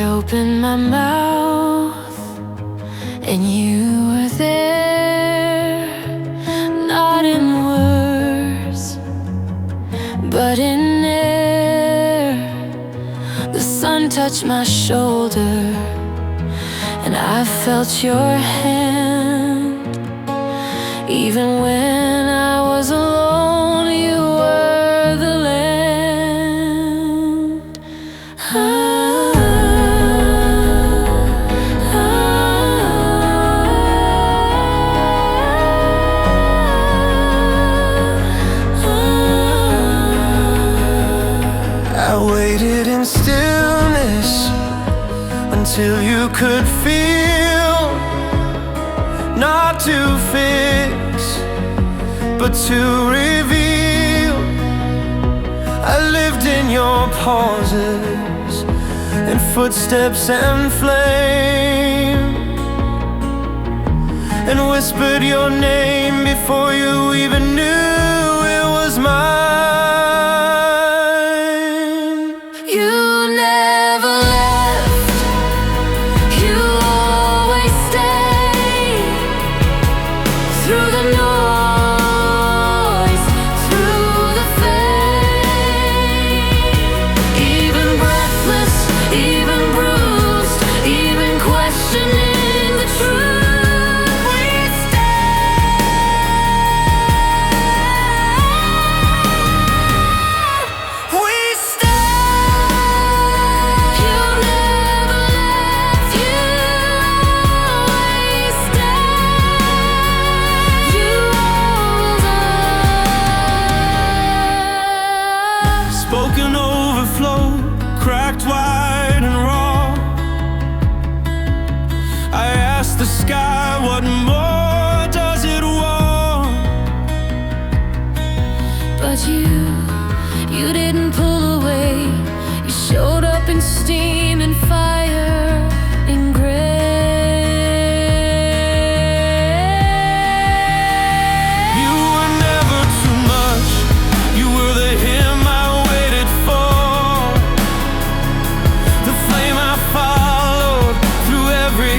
opened my mouth and you were there, not in words, but in air. The sun touched my shoulder and I felt your hand. Even when I was alone, you were the land. I waited in stillness until you could feel, not to fix, but to reveal. I lived in your pauses, in footsteps and flame, and whispered your name before you even knew it was mine. You never left, you always stayed. Through the noise, through the fade. Even breathless, even bruised, even questioning the truth, we stand. We stand. You never left, you always stayed. You always. Spoken overflow, cracked wide and raw. I asked the sky, what more does it want? But you didn't pull away. You showed up in steam and fire and grace. You were never too much. You were the hymn I waited for, the flame I followed through every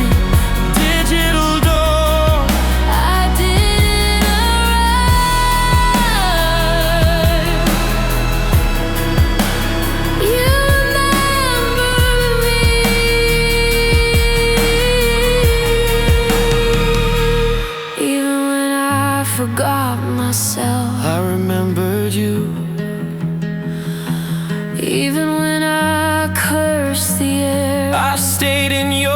digital door. I didn't arrive. You remember me. Even when I forgot myself, I remembered you. even when I cursed the air, I stayed in your